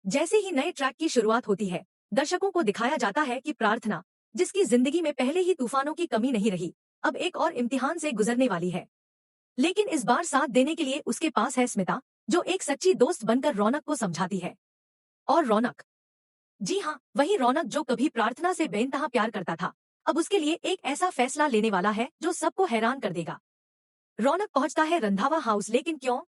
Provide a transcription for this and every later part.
जैसे ही नए ट्रैक की शुरुआत होती है, दर्शकों को दिखाया जाता है कि प्रार्थना, जिसकी जिंदगी में पहले ही तूफानों की कमी नहीं रही, अब एक और इम्तिहान से गुजरने वाली है। लेकिन इस बार साथ देने के लिए उसके पास है स्मिता, जो एक सच्ची दोस्त बनकर रौनक को समझाती है। और रौनक, जी हाँ, वही रौनक जो कभी प्रार्थना से बेइंतहा प्यार करता था, अब उसके लिए एक ऐसा फैसला लेने वाला है जो सबको हैरान कर देगा। रौनक पहुंचता है रंधावा हाउस, लेकिन क्यों?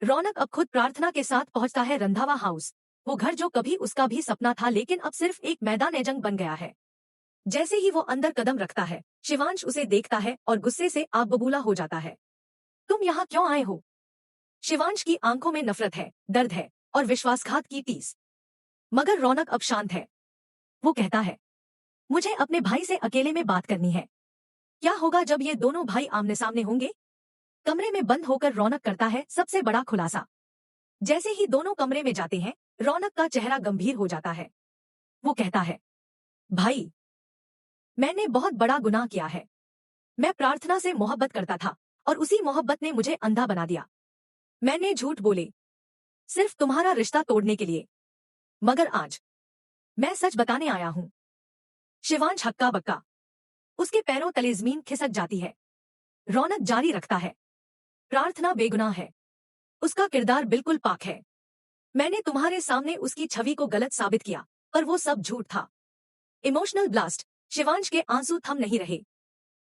रौनक अब खुद प्रार्थना के साथ पहुंचता है रंधावा हाउस, वो घर जो कभी उसका भी सपना था लेकिन अब सिर्फ एक मैदान जंग बन गया है। जैसे ही वो अंदर कदम रखता है, शिवांश उसे देखता है और गुस्से से आग बबूला हो जाता है। तुम यहाँ क्यों आए हो? शिवांश की आंखों में नफरत है, दर्द है और विश्वासघात की टीस। मगर रौनक अब शांत है। वो कहता है, मुझे अपने भाई से अकेले में बात करनी है। क्या होगा जब ये दोनों भाई आमने सामने होंगे? कमरे में बंद होकर रौनक करता है सबसे बड़ा खुलासा। जैसे ही दोनों कमरे में जाते हैं, रौनक का चेहरा गंभीर हो जाता है। वो कहता है, भाई, मैंने बहुत बड़ा गुनाह किया है। मैं प्रार्थना से मोहब्बत करता था और उसी मोहब्बत ने मुझे अंधा बना दिया। मैंने झूठ बोले, सिर्फ तुम्हारा रिश्ता तोड़ने के लिए। मगर आज मैं सच बताने आया हूँ। शिवांश हक्का बक्का, उसके पैरों तले जमीन खिसक जाती है। रौनक जारी रखता है, प्रार्थना बेगुनाह है, उसका किरदार बिल्कुल पाक है। मैंने तुम्हारे सामने उसकी छवि को गलत साबित किया, पर वो सब झूठ था। Emotional blast. शिवांश के आंसू थम नहीं रहे।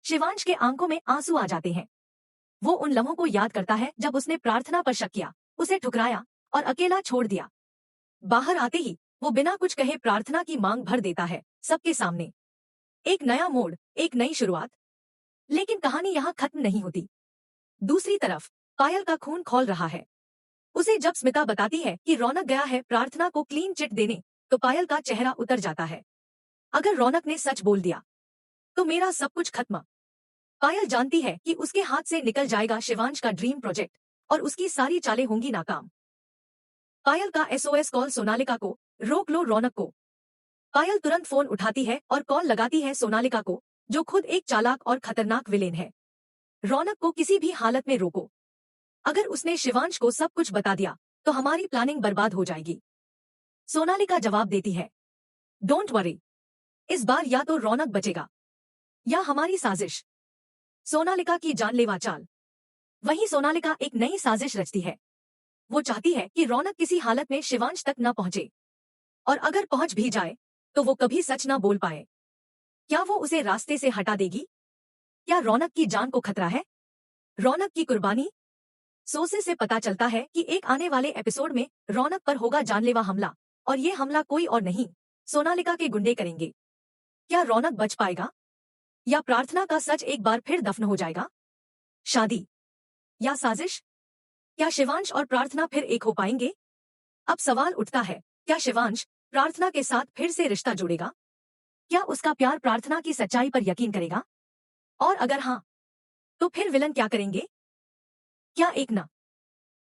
शिवांश के आंखों में आंसू आ जाते हैं। वो उन लम्हों को याद करता है जब उसने प्रार्थना पर शक किया, उसे ठुकराया और अकेला छोड़ दिया। बाहर आते ही वो बिना कुछ कहे प्रार्थना की मांग भर देता है, सबके सामने। एक नया मोड़, एक नई शुरुआत। लेकिन कहानी यहाँ खत्म नहीं होती। दूसरी तरफ पायल का खून खौल रहा है। उसे जब स्मिता बताती है कि रौनक गया है प्रार्थना को क्लीन चिट देने, तो पायल का चेहरा उतर जाता है। अगर रौनक ने सच बोल दिया तो मेरा सब कुछ खत्म। पायल जानती है कि उसके हाथ से निकल जाएगा शिवांश का ड्रीम प्रोजेक्ट और उसकी सारी चालें होंगी नाकाम। पायल का एसओएस कॉल सोनालिका को, रोक लो रौनक को। पायल तुरंत फोन उठाती है और कॉल लगाती है सोनालिका को, जो खुद एक चालाक और खतरनाक विलेन है। रौनक को किसी भी हालत में रोको। अगर उसने शिवांश को सब कुछ बता दिया तो हमारी प्लानिंग बर्बाद हो जाएगी। सोनालिका जवाब देती है, डोंट वरी, इस बार या तो रौनक बचेगा या हमारी साजिश। सोनालिका की जानलेवा चाल। वहीं सोनालिका एक नई साजिश रचती है। वो चाहती है कि रौनक किसी हालत में शिवांश तक न पहुंचे, और अगर पहुंच भी जाए तो वो कभी सच न बोल पाए। क्या वो उसे रास्ते से हटा देगी? क्या रौनक की जान को खतरा है? रौनक की कुर्बानी। सोर्सेज से पता चलता है कि एक आने वाले एपिसोड में रौनक पर होगा जानलेवा हमला, और ये हमला कोई और नहीं, सोनालिका के गुंडे करेंगे। क्या रौनक बच पाएगा, या प्रार्थना का सच एक बार फिर दफन हो जाएगा? शादी या साजिश? क्या शिवांश और प्रार्थना फिर एक हो पाएंगे? अब सवाल उठता है, क्या शिवांश प्रार्थना के साथ फिर से रिश्ता जोड़ेगा? क्या उसका प्यार प्रार्थना की सच्चाई पर यकीन करेगा? और अगर हाँ, तो फिर विलन क्या करेंगे? क्या एक न